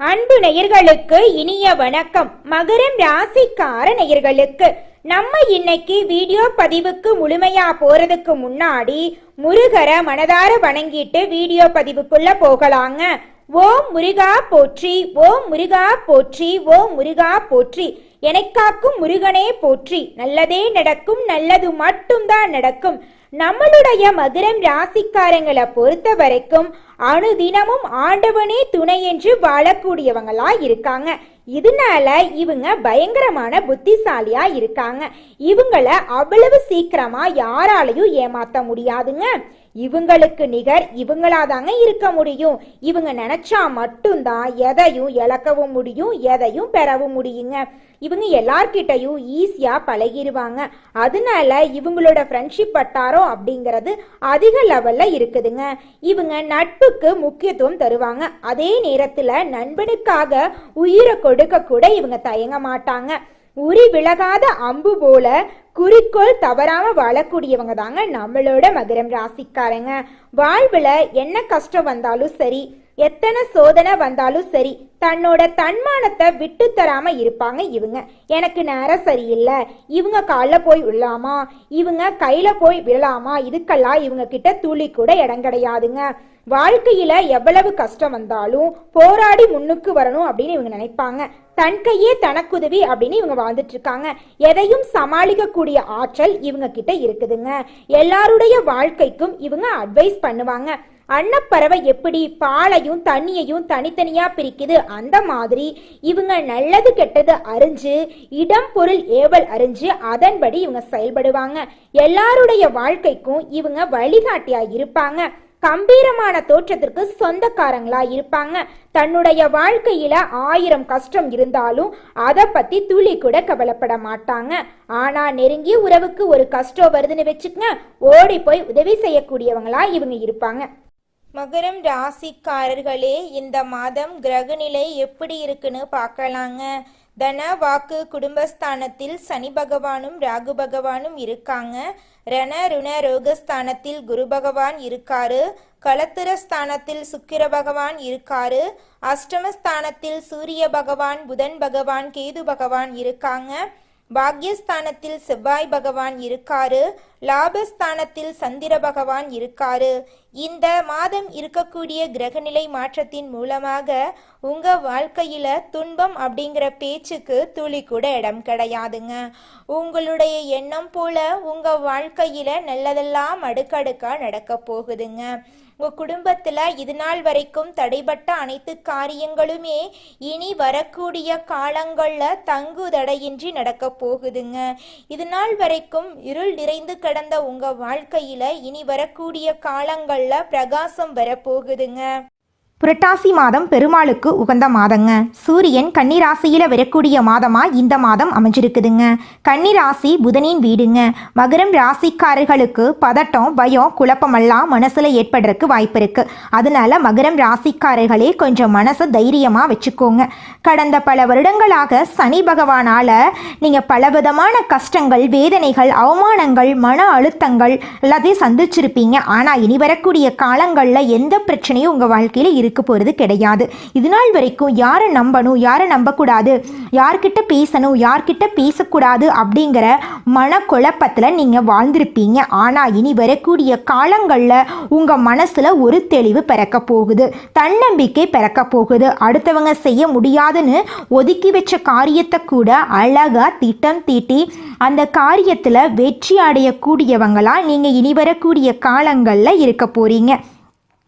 அன்பு நேயர்களுக்கு இனிய வணக்கம். மகரம் ராசிக்கார நேயர்களுக்கு நம்ம இன்னைக்கு வீடியோ பதிவுக்கு முழுமையா போறதுக்கு முன்னாடி முருகரை மனதார வணங்கிட்டு வீடியோ பதிவுக்குள்ள போகலாங்க. ஓம் முருகா போற்றி, ஓம் முருகா போற்றி, ஓம் முருகா போற்றி. எனக்காக்கும் முருகனே போற்றி. நல்லதே நடக்கும், நல்லது மட்டும்தான் நடக்கும். நம்மளுடைய மகரம் ராசிக்காரங்களை பொறுத்த வரைக்கும் அனுதினமும் ஆண்டவனே துணை என்று வாழக்கூடியவங்களா இருக்காங்க. இதனால இவங்க பயங்கரமான புத்திசாலியா இருக்காங்க. இவங்கள அவ்வளவு சீக்கிரமா யாராலையும் ஏமாத்த முடியாதுங்க. இவங்களுக்கு நிகர் இவங்களாதாங்க இருக்க முடியும். இவங்க நினைச்சா மட்டும்தான் எதையும் இழக்கவும் முடியும், எதையும் பெறவும் முடியுங்க. இவங்க எல்லார்கிட்டையும் ஈஸியா பழகிடுவாங்க. அதனால இவங்களோட ஃப்ரெண்ட்ஷிப் வட்டாரம் அப்படிங்கிறது அதிக லெவல்ல இருக்குதுங்க. இவங்க நட்புக்கு முக்கியத்துவம் தருவாங்க. அதே நேரத்துல நண்பனுக்காக உயிரை கொடுக்க கூட இவங்க தயங்க மாட்டாங்க. உரி விலகாத அம்பு போல குறிக்கோள் தவறாம வாழக்கூடியவங்க தாங்க நம்மளோட மகரம் ராசிக்காரங்க. வாழ்வுல என்ன கஷ்டம் வந்தாலும் சரி, எத்தனை சோதனை வந்தாலும் சரி, தன்னோட தன்மானத்தை விட்டு தராம இருப்பாங்க இவங்க. எனக்கு நேரம் சரியில்லை, இவங்க காலில் போய் விழலாமா, இவங்க கையில போய் விழலாமா, இதுக்கெல்லாம் இவங்க கிட்ட துளி கூட இடம் கிடையாதுங்க. வாழ்க்கையில எவ்வளவு கஷ்டம் வந்தாலும் போராடி முன்னுக்கு வரணும் அப்படின்னு இவங்க நினைப்பாங்க. தன் கையே தனக்குதவி அப்படின்னு இவங்க வாழ்ந்துட்டு இருக்காங்க. எதையும் சமாளிக்க கூடிய ஆற்றல் இவங்க கிட்ட இருக்குதுங்க. எல்லாருடைய வாழ்க்கைக்கும் இவங்க அட்வைஸ் பண்ணுவாங்க. அன்னப்பறவை எப்படி பாலையும் தண்ணியையும் தனித்தனியா பிரிக்குது, அந்த மாதிரி இவங்க நல்லது கெட்டது அறிஞ்சு, இடம் பொருள் ஏவல் அறிஞ்சு அதன்படி இவங்க செயல்படுவாங்க. எல்லாருடைய வாழ்க்கைக்கும் இவங்க வழிகாட்டியா இருப்பாங்க. கம்பீரமான தோற்றத்திற்கு சொந்தக்காரங்களா இருப்பாங்க. தன்னுடைய வாழ்க்கையில 1000 கஷ்டம் இருந்தாலும் அதை பத்தி துளி கூட கவலைப்பட மாட்டாங்க. ஆனா நெருங்கிய உறவுக்கு ஒரு கஷ்டம் வருதுன்னு வச்சுக்கங்க, ஓடி போய் உதவி செய்யக்கூடியவங்களா இவங்க இருப்பாங்க. மகரம் ராசிக்காரர்களே, இந்த மாதம் கிரகநிலை எப்படி இருக்குன்னு பார்க்கலாங்க. தன வாக்கு குடும்பஸ்தானத்தில் சனி பகவானும் ராகு பகவானும் இருக்காங்க. ரண ருண ரோகஸ்தானத்தில் குரு பகவான் இருக்காரு. களத்திரஸ்தானத்தில் சுக்கிர பகவான் இருக்காரு. அஷ்டமஸ்தானத்தில் சூரிய பகவான், புதன் பகவான், கேது பகவான் இருக்காங்க. பாக்யஸ்தானத்தில் செவ்வாய் பகவான் இருக்காரு. லாபஸ்தானத்தில் சந்திர பகவான் இருக்காரு. இந்த மாதம் இருக்கக்கூடிய கிரகநிலை மாற்றத்தின் மூலமாக உங்க வாழ்க்கையில துன்பம் அப்படிங்கிற பேச்சுக்கு துளி கூட இடம் கிடையாதுங்க. உங்களுடைய எண்ணம் போல உங்க வாழ்க்கையில நல்லதெல்லாம் அடுக்கடுக்கா நடக்க போகுதுங்க. உங்க குடும்பத்துல இது நாள் வரைக்கும் தடைபட்ட அனைத்து காரியங்களுமே இனி வரக்கூடிய காலங்கள்ல தங்கு தடையின்றி நடக்க போகுதுங்க. இது நாள் வரைக்கும் இருள் நிறைந்து கிடந்த உங்க வாழ்க்கையில இனி வரக்கூடிய காலங்கள்ல பிரகாசம் வரப்போகுதுங்க. புரட்டாசி மாதம் பெருமாளுக்கு உகந்த மாதங்க. சூரியன் கன்னிராசியில் வரக்கூடிய மாதமா இந்த மாதம் அமைஞ்சிருக்குதுங்க. கன்னிராசி புதனின் வீடுங்க. மகரம் ராசிக்காரர்களுக்கு பதட்டம், பயம், குழப்பமெல்லாம் மனசுல ஏற்படுறதுக்கு வாய்ப்பு இருக்கு. அதனால மகரம் ராசிக்காரர்களே கொஞ்சம் மனசை தைரியமா வச்சுக்கோங்க. கடந்த பல வருடங்களாக சனி பகவானால நீங்க பலவிதமான கஷ்டங்கள், வேதனைகள், அவமானங்கள், மன அழுத்தங்கள் எல்லாத்தையும் சந்திச்சிருப்பீங்க. ஆனா இனி வரக்கூடிய காலங்கள்ல எந்த பிரச்சனையும் உங்க வாழ்க்கையில இருக்க போறது கிடையாது. இது நாள் வரைக்கும் யாரை நம்பணும், யாரை நம்பக்கூடாது, யார்கிட்ட பேசணும், யார்கிட்ட பேசக்கூடாது அப்படிங்கிற மனக்குழப்பத்தில் நீங்க வாழ்ந்திருப்பீங்க. ஆனா இனி வரக்கூடிய காலங்கள்ல உங்க மனசுல ஒரு தெளிவு பிறக்க போகுது, தன்னம்பிக்கை பிறக்க போகுது. அடுத்தவங்க செய்ய முடியாதுன்னு ஒதுக்கி வச்ச காரியத்தை கூட அழகா திட்டம் தீட்டி அந்த காரியத்துல வெற்றி அடையக்கூடியவங்களா நீங்க இனி வரக்கூடிய காலங்கள்ல இருக்க போறீங்க.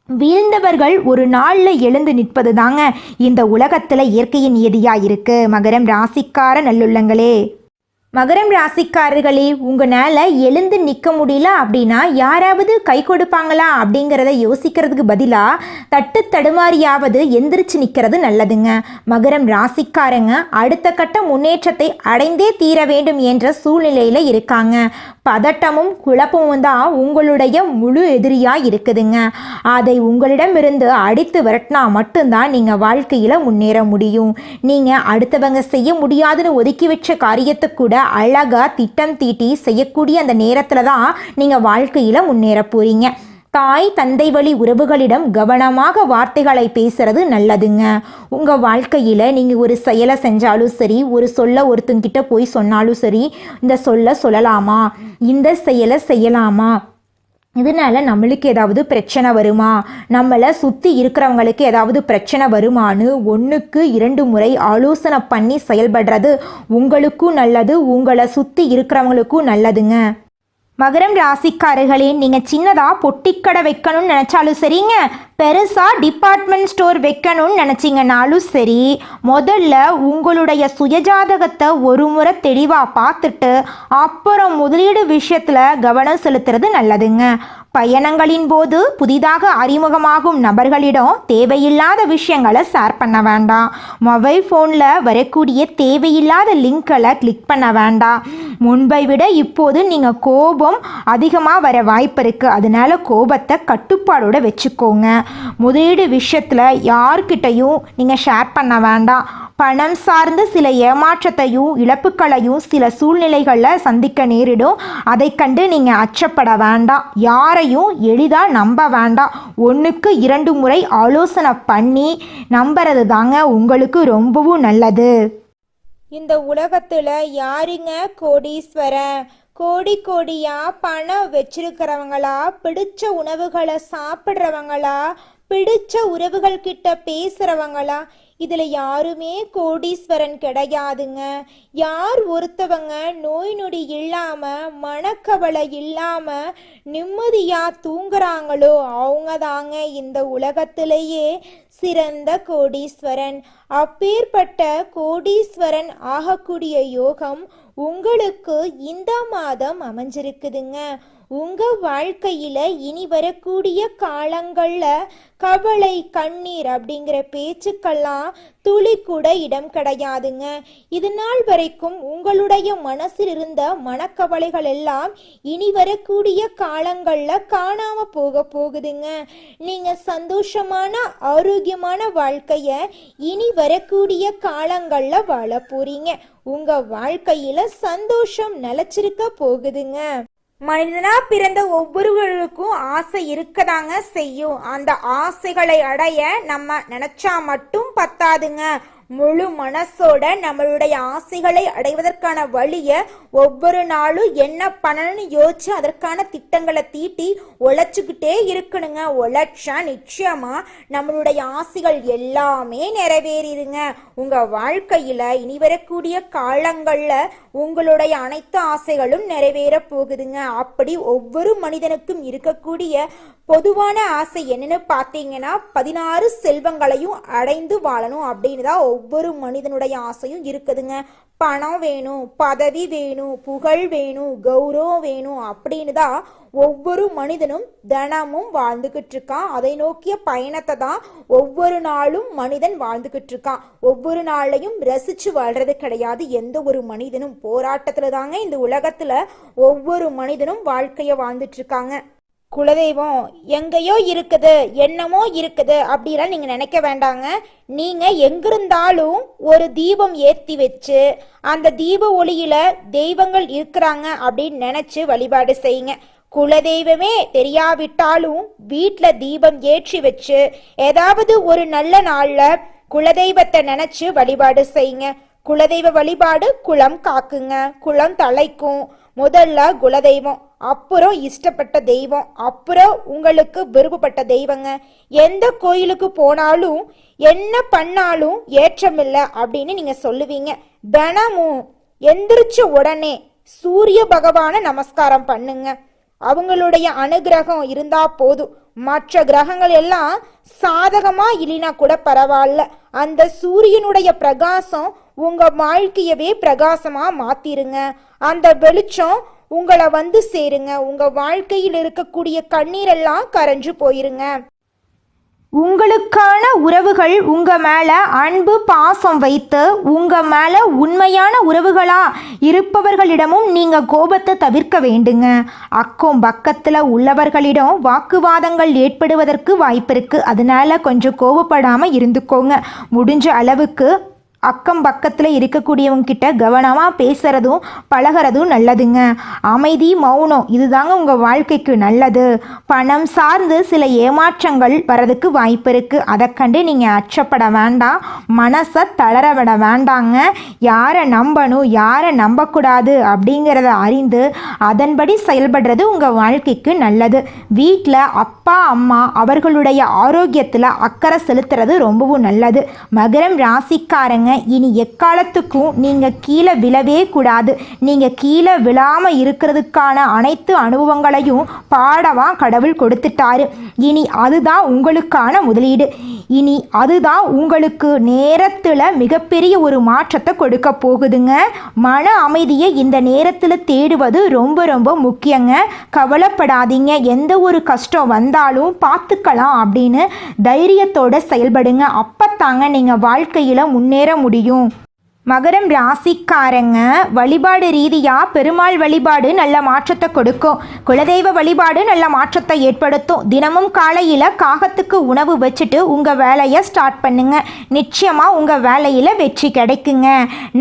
வீழ்ந்தவர்கள் ஒரு நாளில் எழுந்து நிற்பது தாங்க இந்த உலகத்தில் இயற்கையின் நியதியாக இருக்கு. மகரம் ராசிக்கார நல்லுள்ளங்களே, மகரம் ராசிக்காரர்களே, உங்களால் எழுந்து நிற்க முடியல அப்படின்னா யாராவது கை கொடுப்பாங்களா அப்படிங்கிறத யோசிக்கிறதுக்கு பதிலாக தட்டு தடுமாறியாவது எந்திரிச்சு நிற்கிறது நல்லதுங்க. மகரம் ராசிக்காரங்க அடுத்த கட்ட முன்னேற்றத்தை அடைந்தே தீர வேண்டும் என்ற சூழ்நிலையில் இருக்காங்க. பதட்டமும் குழப்பமும் தான் உங்களுடைய முழு எதிரியாக இருக்குதுங்க. அதை உங்களிடமிருந்து அடித்து விரட்டினா மட்டும்தான் நீங்கள் வாழ்க்கையில் முன்னேற முடியும். நீங்கள் அடுத்தவங்க செய்ய முடியாதுன்னு ஒதுக்கி வச்ச காரியத்தை கூட அழகாக திட்டம் தீட்டி செய்யக்கூடிய அந்த நேரத்தில் தான் நீங்கள் வாழ்க்கையில் முன்னேற போகிறீங்க. தாய் தந்தை வழி உறவுகளிடம் கவனமாக வார்த்தைகளை பேசுறது நல்லதுங்க. உங்கள் வாழ்க்கையில் நீங்கள் ஒரு செயலை செஞ்சாலும் சரி, ஒரு சொல்ல ஒருத்தங்கிட்ட போய் சொன்னாலும் சரி, இந்த சொல்ல சொல்லலாமா, இந்த செயலை செய்யலாமா, இதனால் நம்மளுக்கு ஏதாவது பிரச்சனை வருமா, நம்மளை சுற்றி இருக்கிறவங்களுக்கு ஏதாவது பிரச்சனை வருமானு 1க்கு 2 முறை ஆலோசனை பண்ணி செயல்படுறது உங்களுக்கும் நல்லது, உங்களை சுற்றி இருக்கிறவங்களுக்கும் நல்லதுங்க. மகரம் ராசிக்காரர்களே, நீங்கள் சின்னதாக பொட்டிக்கடை வைக்கணும்னு நினச்சாலும் சரிங்க, பெருசாக டிபார்ட்மெண்ட் ஸ்டோர் வைக்கணும்னு நினச்சிங்கனாலும் சரி, முதல்ல உங்களுடைய சுயஜாதகத்தை ஒரு முறை தெளிவாக பார்த்துட்டு அப்புறம் முதலீடு விஷயத்தில் கவனம் செலுத்துறது நல்லதுங்க. பயணங்களின் போது புதிதாக அறிமுகமாகும் நபர்களிடம் தேவையில்லாத விஷயங்களை ஷேர் பண்ண வேண்டாம். மொபைல் ஃபோனில் வரக்கூடிய தேவையில்லாத லிங்க்களை கிளிக் பண்ண வேண்டாம். முன்பை விட இப்போது நீங்கள் கோபம் அதிகமாக வர வாய்ப்பு இருக்குது. அதனால் கோபத்தை கட்டுப்பாடோடு வச்சுக்கோங்க. முதலீடு விஷயத்தில் யார்கிட்டையும் நீங்கள் ஷேர் பண்ண வேண்டாம். பணம் சார்ந்து சில ஏமாற்றத்தையும் இழப்புகளையும் சில சூழ்நிலைகளில் சந்திக்க நேரிடும். அதை கண்டு நீங்கள் அச்சப்பட வேண்டாம். யாரையும் எளிதாக நம்ப வேண்டாம். 1க்கு 2 முறை ஆலோசனை பண்ணி நம்புறது தாங்க உங்களுக்கு ரொம்பவும் நல்லது. இந்த உலகத்துல யாருங்க கோடீஸ்வரன்? கோடியா பணம் வச்சிருக்கிறவங்களா, பிடிச்ச உணவுகளை சாப்பிட்றவங்களா, பிடிச்ச உறவுகள் கிட்ட பேசுறவங்களா? இதுல யாருமே கோடீஸ்வரன் கிடையாதுங்க. யார் ஒருத்தவங்க நோய் நொடி இல்லாம மனக்கவலை இல்லாம நிம்மதியா தூங்குறாங்களோ அவங்க தாங்க இந்த உலகத்திலேயே சிறந்த கோடீஸ்வரன். அப்பேற்பட்ட கோடீஸ்வரன் ஆகக்கூடிய யோகம் உங்களுக்கு இந்த மாதம் அமைஞ்சிருக்குதுங்க. உங்க வாழ்க்கையில இனி வரக்கூடிய காலங்கள்ல கவலை கண்ணீர் அப்படிங்கிற பேச்சுக்கெல்லாம் துளி கூட இடம் கிடையாதுங்க. இது நாள் வரைக்கும் உங்களுடைய மனசில் இருந்த மனக்கவலைகள் எல்லாம் இனி வரக்கூடிய காலங்கள்ல காணாம போகுதுங்க. நீங்க சந்தோஷமான ஆரோக்கியமான வாழ்க்கைய இனி வரக்கூடிய காலங்கள்ல வாழ போறீங்க. உங்க வாழ்க்கையில சந்தோஷம் நிலைச்சிருக்க போகுதுங்க. மனிதனா பிறந்த ஒவ்வொருவருக்கும் ஆசை இருக்கதாங்க செய்யும். அந்த ஆசைகளை அடைய நம்ம நினைச்சா மட்டும் பத்தாதுங்க. முழு மனசோட நம்மளுடைய ஆசைகளை அடைவதற்கான வழிய ஒவ்வொரு நாளும் என்ன பண்ணணும்னு யோசிச்சு அதற்கான திட்டங்களை தீட்டி உழைச்சுக்கிட்டே இருக்கணுங்க. உழைச்சா நிச்சயமா நம்மளுடைய ஆசைகள் எல்லாமே நிறைவேறிடுங்க. உங்க வாழ்க்கையில இனி வரக்கூடிய காலங்கள்ல உங்களுடைய அனைத்து ஆசைகளும் நிறைவேற போகுதுங்க. அப்படி ஒவ்வொரு மனிதனுக்கும் இருக்கக்கூடிய பொதுவான ஆசை என்னன்னு பார்த்தீங்கன்னா 16 செல்வங்களையும் அடைந்து வாழணும் அப்படின்னு தான் ஒவ்வொரு மனிதனுடைய ஆசையும் இருக்குதுங்க. பணம் வேணும், பதவி வேணும், புகழ் வேணும், கௌரவம் வேணும் அப்படின்னு தான் ஒவ்வொரு மனிதனும் தினமும் வாழ்ந்துகிட்டு இருக்கான். அதை நோக்கிய பயணத்தை தான் ஒவ்வொரு நாளும் மனிதன் வாழ்ந்துகிட்டு இருக்கான். ஒவ்வொரு நாளையும் ரசிச்சு வாழ்றது கிடையாது. எந்த ஒரு மனிதனும் போராட்டத்துல தாங்க இந்த உலகத்துல ஒவ்வொரு மனிதனும் வாழ்க்கைய வாழ்ந்துட்டு இருக்காங்க. குலதெய்வம் எங்கேயோ இருக்குது, என்னமோ இருக்குது அப்படிலாம் நீங்க நினைக்க வேண்டாங்க. நீங்க எங்கிருந்தாலும் ஒரு தீபம் ஏற்றி வச்சு அந்த தீப ஒளியில தெய்வங்கள் இருக்கிறாங்க அப்படின்னு நினைச்சு வழிபாடு செய்யுங்க. குலதெய்வமே தெரியாவிட்டாலும் வீட்டில் தீபம் ஏற்றி வச்சு ஏதாவது ஒரு நல்ல நாள்ல குலதெய்வத்தை நினைச்சு வழிபாடு செய்யுங்க. குலதெய்வ வழிபாடு குலம் காக்குங்க, குலம் தலைக்கும். முதல்ல குலதெய்வம், அப்புறம் இஷ்டப்பட்ட தெய்வம், அப்புறம் உங்களுக்கு விருப்பப்பட்ட தெய்வங்க. எந்த கோயிலுக்கு போனாலும் என்ன பண்ணாலும் ஏற்றமில்லை அப்படின்னு நீங்க சொல்லுவீங்க. தினமும் எந்திரிச்ச உடனே சூரிய பகவானை நமஸ்காரம் பண்ணுங்க. அவங்களுடைய அனுகிரகம் இருந்தா போதும். மற்ற கிரகங்கள் எல்லாம் சாதகமா இல்லைனா கூட பரவாயில்ல, அந்த சூரியனுடைய பிரகாசம் உங்க வாழ்க்கையவே பிரகாசமா மாத்திருங்க. அந்த வெளிச்சம் உங்களை வந்து சேருங்க. உங்க வாழ்க்கையில் இருக்கக்கூடிய கண்ணீரெல்லாம் கரைஞ்சு போயிருங்க. உங்களுக்கான உறவுகள் உங்கள் மேலே அன்பு பாசம் வைத்து உங்கள் மேலே உண்மையான உறவுகளாக இருப்பவர்களிடமும் நீங்கள் கோபத்தை தவிர்க்க வேண்டுங்க. அக்கம் பக்கத்தில் உள்ளவர்களிடம் வாக்குவாதங்கள் ஏற்படுவதற்கு வாய்ப்பு இருக்குது. அதனால் கொஞ்சம் கோபப்படாமல் இருந்துக்கோங்க. முடிஞ்ச அளவுக்கு அக்கம் பக்கத்தில் இருக்கக்கூடியவங்க கிட்ட கவனமாக பேசுகிறதும் பழகிறதும் நல்லதுங்க. அமைதி, மௌனம் இதுதாங்க உங்கள் வாழ்க்கைக்கு நல்லது. பணம் சார்ந்து சில ஏமாற்றங்கள் வரதுக்கு வாய்ப்பு இருக்குது. அதை கண்டு நீங்கள் அச்சப்பட வேண்டாம், மனசை தளர விட வேண்டாங்க. யாரை நம்பணும் யாரை நம்பக்கூடாது அப்படிங்கிறத அறிந்து அதன்படி செயல்படுறது உங்கள் வாழ்க்கைக்கு நல்லது. வீட்டில் அப்பா அம்மா அவர்களுடைய ஆரோக்கியத்தில் அக்கறை செலுத்துறது ரொம்பவும் நல்லது. மகரம் ராசிக்காரங்க, இனி எக்காலத்துக்கும் நீங்கள் கீழே விழவே கூடாது. நீங்கள் கீழே விழாமல் இருக்கிறதுக்கான அனைத்து அனுபவங்களையும் பாடமாக கடவுள் கொடுத்துட்டாரு. இனி அதுதான் உங்களுக்கான முதலீடு. இனி அதுதான் உங்களுக்கு நேரத்தில் மிகப்பெரிய ஒரு மாற்றத்தை கொடுக்க போகுதுங்க. மன அமைதியை இந்த நேரத்தில் தேடுவது ரொம்ப ரொம்ப முக்கியங்க. கவலைப்படாதீங்க, எந்த ஒரு கஷ்டம் வந்தாலும் பார்த்துக்கலாம் அப்படின்னு தைரியத்தோடு செயல்படுங்க. அப்பத்தாங்க நீங்கள் வாழ்க்கையில் முன்னேற முடியும். மகரம் ராசிக்காரங்க, வழிபாடு ரீதியாக பெருமாள் வழிபாடு நல்ல மாற்றத்தை கொடுக்கும். குலதெய்வ வழிபாடு நல்ல மாற்றத்தை ஏற்படுத்தும். தினமும் காலையில் காகத்துக்கு உணவு வச்சுட்டு உங்கள் வேலையை ஸ்டார்ட் பண்ணுங்க. நிச்சயமாக உங்கள் வேலையில் வெற்றி கிடைக்குங்க.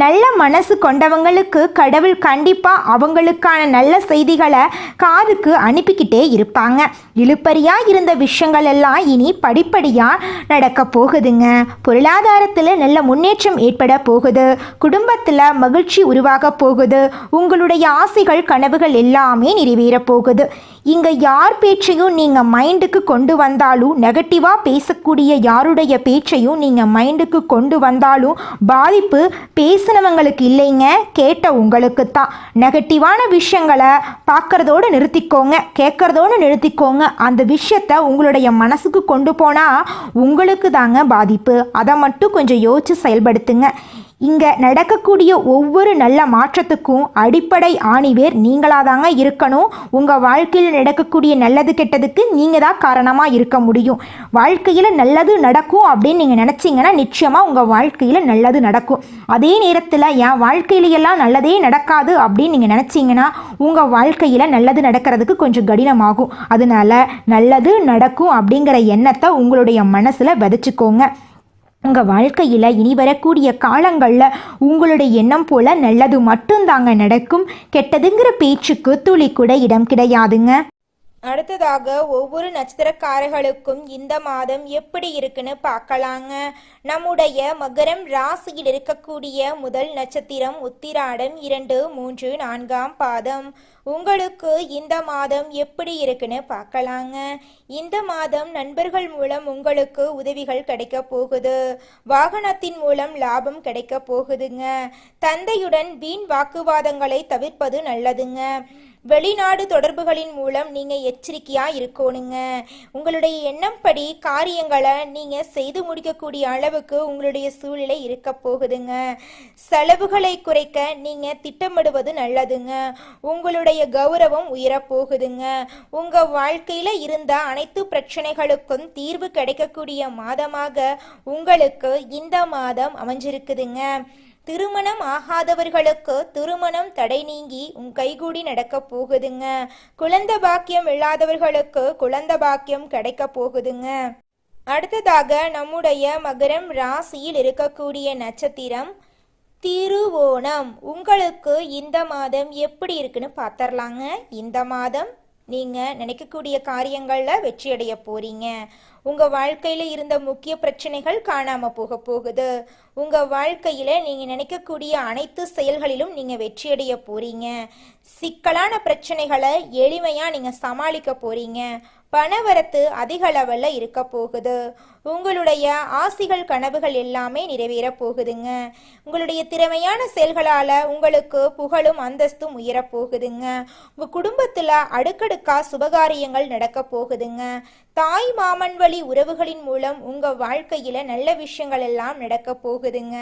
நல்ல மனசு கொண்டவங்களுக்கு கடவுள் கண்டிப்பாக அவங்களுக்கான நல்ல செய்திகளை காதுக்கு அனுப்பிக்கிட்டே இருப்பாங்க. இழுப்பறியாக இருந்த விஷயங்கள் எல்லாம் இனி படிப்படியாக நடக்க போகுதுங்க. பொருளாதாரத்தில் நல்ல முன்னேற்றம் ஏற்பட போகுது. குடும்பத்தில் மகிழ்ச்சி உருவாக போகுது. உங்களுடைய ஆசைகள் கனவுகள் எல்லாமே நிறைவேற போகுது. இங்கே யார் பேச்சையும் நீங்கள் மைண்டுக்கு கொண்டு வந்தாலும், நெகட்டிவாக பேசக்கூடிய யாருடைய பேச்சையும் நீங்கள் மைண்டுக்கு கொண்டு வந்தாலும் பாதிப்பு பேசினவங்களுக்கு இல்லைங்க, கேட்ட உங்களுக்கு தான். நெகட்டிவான விஷயங்களை பார்க்குறதோடு நிறுத்திக்கோங்க, கேட்குறதோடு நிறுத்திக்கோங்க. அந்த விஷயத்தை உங்களுடைய மனசுக்கு கொண்டு போனால் உங்களுக்கு தாங்க பாதிப்பு. அதை மட்டும் கொஞ்சம் யோசித்து செயல்படுத்துங்க. இங்கே நடக்கக்கூடிய ஒவ்வொரு நல்ல மாற்றத்துக்கும் அடிப்படை ஆணிவேர் நீங்களாக தாங்க இருக்கணும். உங்கள் வாழ்க்கையில் நடக்கக்கூடிய நல்லது கெட்டதுக்கு நீங்கள் தான் காரணமாக இருக்க முடியும். வாழ்க்கையில் நல்லது நடக்கும் அப்படின்னு நீங்கள் நினச்சிங்கன்னா நிச்சயமாக உங்கள் வாழ்க்கையில் நல்லது நடக்கும். அதே நேரத்தில் என் வாழ்க்கையிலையெல்லாம் நல்லதே நடக்காது அப்படின்னு நீங்கள் நினச்சிங்கன்னா உங்கள் வாழ்க்கையில் நல்லது நடக்கிறதுக்கு கொஞ்சம் கடினமாகும். அதனால நல்லது நடக்கும் அப்படிங்கிற எண்ணத்தை உங்களுடைய மனசில் விதைச்சிக்கோங்க. உங்கள் வாழ்க்கையில் இனி வரக்கூடிய காலங்களில் உங்களுடைய எண்ணம் போல் நல்லது மட்டும்தாங்க நடக்கும். கெட்டதுங்கிற பேச்சுக்கு துளி கூட இடம் கிடையாதுங்க. அடுத்ததாக ஒவ்வொரு நட்சத்திரக்காரர்களுக்கும் இந்த மாதம் எப்படி இருக்குன்னு பார்க்கலாங்க. நம்முடைய மகரம் ராசியில் இருக்கக்கூடிய முதல் நட்சத்திரம் உத்திராடம் 2, 3, 4ஆம் பாதம். உங்களுக்கு இந்த மாதம் எப்படி இருக்குன்னு பார்க்கலாங்க. இந்த மாதம் நண்பர்கள் மூலம் உங்களுக்கு உதவிகள் கிடைக்க போகுது. வாகனத்தின் மூலம் லாபம் கிடைக்க போகுதுங்க. தந்தையுடன் வீண் வாக்குவாதங்களை தவிர்ப்பது நல்லதுங்க. வெளிநாடு தொடர்புகளின் மூலம் நீங்கள் எச்சரிக்கையாக இருக்கணுங்க. உங்களுடைய எண்ணம்படி காரியங்களை நீங்கள் செய்து முடிக்கக்கூடிய அளவுக்கு உங்களுடைய சூழ்நிலை இருக்க போகுதுங்க. செலவுகளை குறைக்க நீங்கள் திட்டமிடுவது நல்லதுங்க. உங்களுடைய கௌரவம் உயரப்போகுதுங்க. உங்கள் வாழ்க்கையில் இருந்த அனைத்து பிரச்சனைகளுக்கும் தீர்வு கிடைக்கக்கூடிய மாதமாக உங்களுக்கு இந்த மாதம் அமைஞ்சிருக்குதுங்க. திருமணம் ஆகாதவர்களுக்கு திருமணம் தடை நீங்கி கைகூடி நடக்க போகுதுங்க. குழந்தை பாக்கியம் இல்லாதவர்களுக்கு குழந்தை பாக்கியம் கிடைக்க போகுதுங்க. அடுத்ததாக நம்முடைய மகரம் ராசியில் இருக்கக்கூடிய நட்சத்திரம் திருவோணம். உங்களுக்கு இந்த மாதம் எப்படி இருக்குன்னு பார்த்துடலாங்க. இந்த மாதம் நீங்கள் நினைக்கக்கூடிய காரியங்களில் வெற்றியடைய போறீங்க. உங்கள் வாழ்க்கையில் இருந்த முக்கிய பிரச்சனைகள் காணாமல் போக போகுது. உங்கள் வாழ்க்கையில் நீங்கள் நினைக்கக்கூடிய அனைத்து செயல்களிலும் நீங்கள் வெற்றியடைய போறீங்க. சிக்கலான பிரச்சனைகளை எளிமையாக நீங்கள் சமாளிக்க போறீங்க. பணவரத்து அதிக லெவலில் இருக்க போகுது. உங்களுடைய ஆசைகள் கனவுகள் எல்லாமே நிறைவேற போகுதுங்க. உங்களுடைய திறமையான செயல்களால் உங்களுக்கு புகழும் அந்தஸ்தும் உயரப்போகுதுங்க. உங்கள் குடும்பத்தில் அடுக்கடுக்கா சுபகாரியங்கள் நடக்க போகுதுங்க. தாய் மாமன் வழி உறவுகளின் மூலம் உங்கள் வாழ்க்கையில் நல்ல விஷயங்கள் எல்லாம் நடக்க போகுதுங்க.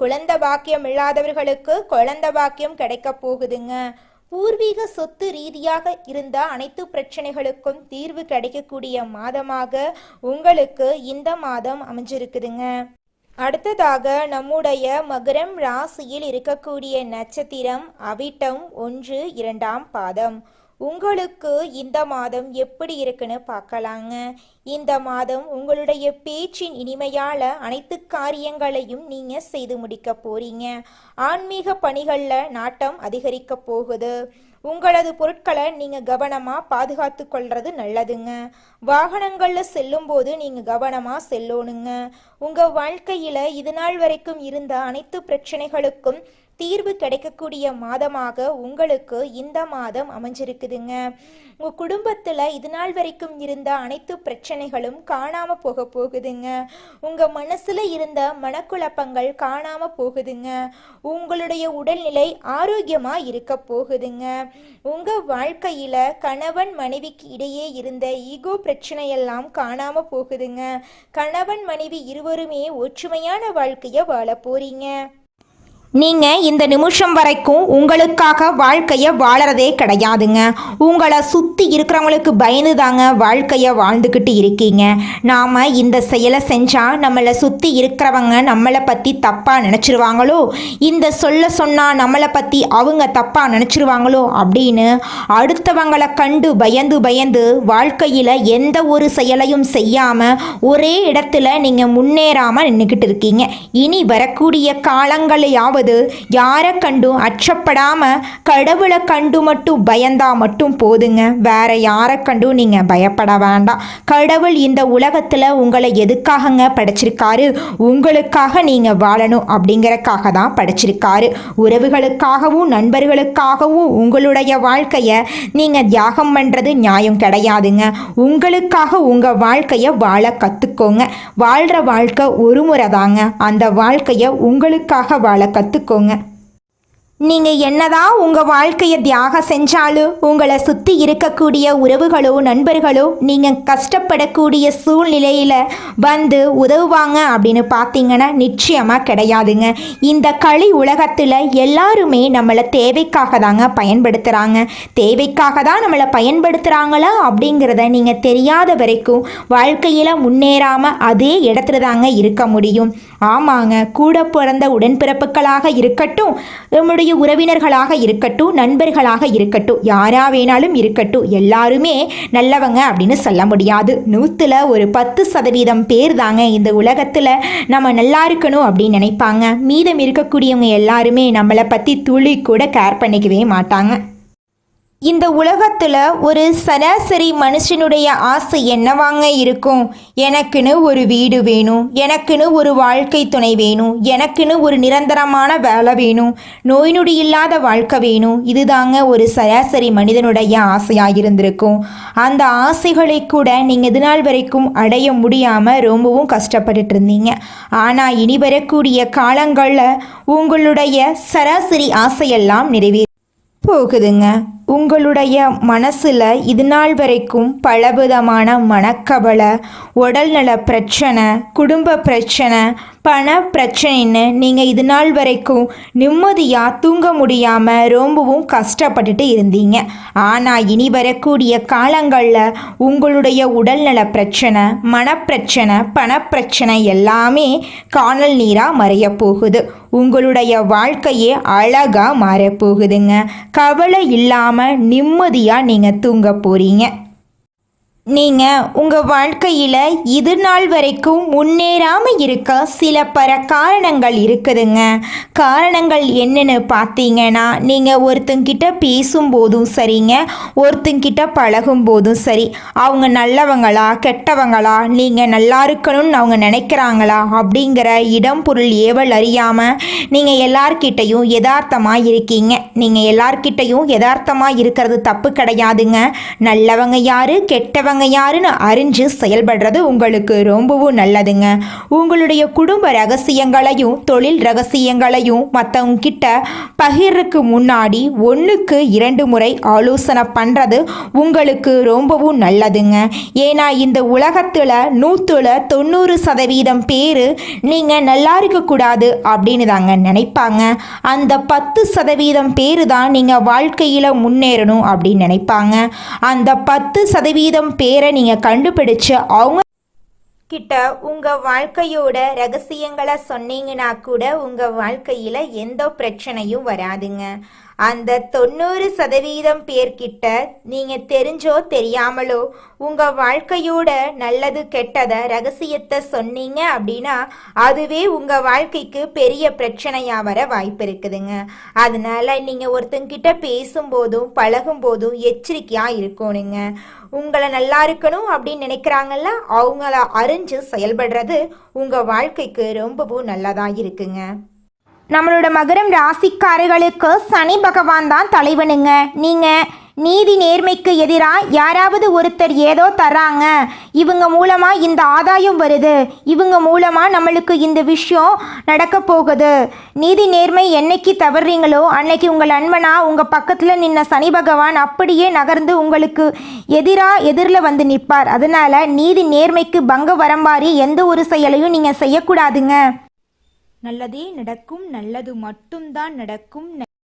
குழந்தை பாக்கியம் இல்லாதவர்களுக்கு குழந்தை பாக்கியம் கிடைக்க போகுதுங்க. பூர்வீக சொத்து ரீதியாக இருந்த அனைத்து பிரச்சனைகளுக்கும் தீர்வு கிடைக்கக்கூடிய மாதமாக உங்களுக்கு இந்த மாதம் அமைஞ்சிருக்குதுங்க. அடுத்ததாக நம்முடைய மகரம் ராசியில் இருக்கக்கூடிய நட்சத்திரம் அவிட்டம் 1, 2ஆம் பாதம். உங்களுக்கு இந்த மாதம் எப்படி இருக்குன்னு பார்க்கலாங்க. இந்த மாதம் உங்களுடைய பேச்சின் இனிமையால அனைத்து காரியங்களையும் நீங்க செய்து முடிக்க போறீங்க. ஆன்மீக பணிகள்ல நாட்டம் அதிகரிக்க போகுது. உங்களது பொருட்களை நீங்க கவனமா பாதுகாத்து கொள்றது நல்லதுங்க. வாகனங்கள்ல செல்லும் போது நீங்க கவனமா செல்லணுங்க. உங்க வாழ்க்கையில இது நாள் வரைக்கும் இருந்த அனைத்து பிரச்சனைகளுக்கும் தீர்வு கிடைக்கக்கூடிய மாதமாக உங்களுக்கு இந்த மாதம் அமைஞ்சிருக்குதுங்க. உங்க குடும்பத்துல இது நாள் வரைக்கும் இருந்த அனைத்து பிரச்சனைகளும் காணாம போகுதுங்க. உங்க மனசுல இருந்த மனக்குழப்பங்கள் காணாம போகுதுங்க. உங்களுடைய உடல்நிலை ஆரோக்கியமா இருக்க போகுதுங்க. உங்க வாழ்க்கையில கணவன் மனைவிக்கு இடையே இருந்த ஈகோ பிரச்சனையெல்லாம் காணாம போகுதுங்க. கணவன் மனைவி இருவருமே ஒற்றுமையான வாழ்க்கைய வாழ போறீங்க. நீங்கள் இந்த நிமிஷம் வரைக்கும் உங்களுக்காக வாழ்க்கையை வாழறதே கிடையாதுங்க. உங்களை சுற்றி இருக்கிறவங்களுக்கு பயந்து தாங்க வாழ்க்கையை வாழ்ந்துக்கிட்டு இருக்கீங்க. நாம் இந்த செயலை செஞ்சால் நம்மளை சுற்றி இருக்கிறவங்க நம்மளை பற்றி தப்பாக நினச்சிருவாங்களோ, இந்த சொன்னால் நம்மளை பற்றி அவங்க தப்பாக நினச்சிருவாங்களோ அப்படின்னு அடுத்தவங்களை கண்டு பயந்து வாழ்க்கையில் எந்த ஒரு செயலையும் செய்யாமல் ஒரே இடத்துல நீங்கள் முன்னேறாமல் நின்றுக்கிட்டு இருக்கீங்க. இனி வரக்கூடிய காலங்களையாவது யாரை கண்டும் அச்சப்படாம கடவுளை கண்டு மட்டும் பயந்தா மட்டும் போதுங்க. வேற யாரை கண்டும் நீங்க பயப்பட வேண்டாம். கடவுள் இந்த உலகத்துல உங்களை எதுக்காகங்க படைச்சிருக்காரு? உங்களுக்காக நீங்க வாழணும் அப்படிங்கறக்காக தான் படைச்சிருக்காரு. உறவுகளுக்காகவும் நண்பர்களுக்காகவும் உங்களுடைய வாழ்க்கைய நீங்க தியாகம் பண்றது நியாயம் கிடையாதுங்க. உங்களுக்காக உங்க வாழ்க்கைய வாழ கத்துக்கோங்க. வாழ்ற வாழ்க்கை ஒரு முறை தாங்க. அந்த வாழ்க்கைய உங்களுக்காக வாழ கத்துக்கோங்க. நீங்கள் என்னதான் உங்கள் வாழ்க்கையை தியாகம் செஞ்சாலும் உங்களை சுற்றி இருக்கக்கூடிய உறவுகளோ நண்பர்களோ நீங்கள் கஷ்டப்படக்கூடிய சூழ்நிலையில் வந்து உதவுவாங்க அப்படின்னு பார்த்தீங்கன்னா நிச்சயமாக கிடையாதுங்க. இந்த களி உலகத்தில் எல்லாருமே நம்மளை தேவைக்காக தாங்க பயன்படுத்துகிறாங்க. தேவைக்காக தான் நம்மளை பயன்படுத்துகிறாங்களா அப்படிங்கிறத நீங்கள் தெரியாத வரைக்கும் வாழ்க்கையில் முன்னேறாமல் அதே இடத்துல தாங்க இருக்க முடியும். ஆமாங்க, கூட பிறந்த உடன்பிறப்புகளாக இருக்கட்டும், நம்முடைய உறவினர்களாக இருக்கட்டும், நண்பர்களாக இருக்கட்டும், யாரா வேணாலும் இருக்கட்டும், எல்லாருமே நல்லவங்க அப்படின்னு சொல்ல முடியாது. 100ல் ஒரு 10% பேர் தாங்க இந்த உலகத்தில் நம்ம நல்லா இருக்கணும் அப்படின்னு நினைப்பாங்க. மீதம் இருக்கக்கூடியவங்க எல்லாருமே நம்மளை பற்றி துளி கூட கேர் பண்ணிக்கவே மாட்டாங்க. இந்த உலகத்தில் ஒரு சராசரி மனுஷனுடைய ஆசை என்னவாங்க இருக்கும்? எனக்குன்னு ஒரு வீடு வேணும், எனக்குன்னு ஒரு வாழ்க்கை துணை வேணும், எனக்குன்னு ஒரு நிரந்தரமான வேலை வேணும், நோய் நொடி இல்லாத வாழ்க்கை வேணும். இதுதாங்க ஒரு சராசரி மனிதனுடைய ஆசையாக இருந்திருக்கும். அந்த ஆசைகளை கூட நீங்கள் இது நாள் வரைக்கும் அடைய முடியாமல் ரொம்பவும் கஷ்டப்பட்டுட்டு இருந்தீங்க. ஆனால் இனி வரக்கூடிய காலங்களில் உங்களுடைய சராசரி ஆசையெல்லாம் நிறைவேற போகுதுங்க. உங்களுடைய மனசில் இது நாள் வரைக்கும் பலவிதமான மனக்கவலை, உடல்நல பிரச்சனை, குடும்ப பிரச்சனை, பண பிரச்சனைன்னு நீங்கள் இது நாள் வரைக்கும் நிம்மதியாக தூங்க முடியாமல் ரொம்பவும் கஷ்டப்பட்டுட்டு இருந்தீங்க. ஆனால் இனி வரக்கூடிய காலங்களில் உங்களுடைய உடல்நல பிரச்சனை, மனப்பிரச்சனை, பணப்பிரச்சனை எல்லாமே காணல் நீராக மறைய போகுது. உங்களுடைய வாழ்க்கையே அழகாக மாறப்போகுதுங்க. கவலை இல்லாமல் நிம்மதியாக நீங்கள் தூங்க போகிறீங்க. நீங்கள் உங்கள் வாழ்க்கையில் இது நாள் வரைக்கும் முன்னேறாமல் இருக்க சில காரணங்கள் இருக்குதுங்க. காரணங்கள் என்னென்னு பார்த்தீங்கன்னா, நீங்கள் ஒருத்தங்கிட்ட பேசும்போதும் சரிங்க, ஒருத்தங்கிட்ட பழகும் போதும் சரி, அவங்க நல்லவங்களா கெட்டவங்களா, நீங்கள் நல்லா இருக்கணும்னு அவங்க நினைக்கிறாங்களா அப்படிங்கிற இடம் பொருள் ஏவல் அறியாமல் நீங்கள் எல்லார்கிட்டையும் யதார்த்தமாக இருக்கீங்க. நீங்கள் எல்லார்கிட்டையும் யதார்த்தமாக இருக்கிறது தப்பு கிடையாதுங்க. நல்லவங்க யாரு கெட்டவங்க யாருன்னு அறிஞ்சு செயல்படுறது உங்களுக்கு ரொம்பவும் நல்லதுங்க. உங்களுடைய குடும்ப ரகசியங்களையும் தொழில் ரகசியங்களையும் மற்றவங்க கிட்ட பகிர்றதுக்கு முன்னாடி 1க்கு 2 முறை ஆலோசனை பண்ணுறது உங்களுக்கு ரொம்பவும் நல்லதுங்க. ஏன்னா இந்த உலகத்தில் 100ல் 90% பேர் நீங்கள் நல்லா இருக்கக்கூடாது அப்படின்னு தாங்க நினைப்பாங்க. அந்த 10% பேர் தான் நீங்கள் வாழ்க்கையில் முன்னேறணும் அப்படின்னு நினைப்பாங்க. அந்த 10% பேரை நீங்கள் கண்டுபிடிச்சு அவங்க கிட்ட உங்க வாழ்க்கையோட ரகசியங்களை சொன்னீங்கன்னா கூட உங்க வாழ்க்கையில எந்த பிரச்சனையும் வராதுங்க. அந்த 90% பேர்கிட்ட நீங்க தெரிஞ்சோ தெரியாமலோ உங்க வாழ்க்கையோட நல்லது கெட்டத ரகசியத்தை சொன்னீங்க அப்படின்னா அதுவே உங்க வாழ்க்கைக்கு பெரிய பிரச்சனையா வர வாய்ப்பு இருக்குதுங்க. அதனால நீங்க ஒருத்தங்கிட்ட பேசும்போதும் பழகும் போதும் எச்சரிக்கையா இருக்கணுங்க. உங்களை நல்லா இருக்கணும் அப்படின்னு நினைக்கிறாங்கல்ல, அவங்கள அறிஞ்சு செயல்படுறது உங்க வாழ்க்கைக்கு ரொம்பவும் நல்லதா இருக்குங்க. நம்மளோட மகரம் ராசிக்காரர்களுக்கு சனி பகவான் தான் தலைவனுங்க. நீங்கள் நீதி நேர்மைக்கு எதிராக யாராவது ஒருத்தர் ஏதோ தர்றாங்க, இவங்க மூலமாக இந்த ஆதாயம் வருது, இவங்க மூலமாக நம்மளுக்கு இந்த விஷயம் நடக்க போகுது, நீதி நேர்மை என்னைக்கு தவறுறீங்களோ அன்னைக்கு உங்கள் நண்பனா உங்கள் பக்கத்தில் நின்ன சனி பகவான் அப்படியே நகர்ந்து உங்களுக்கு எதிரில் வந்து நிற்பார். அதனால் நீதி நேர்மைக்கு பங்க வரம்பாரி எந்த ஒரு செயலையும் நீங்கள் செய்யக்கூடாதுங்க. நல்லதே நடக்கும், நல்லது மட்டும்தான் நடக்கும்.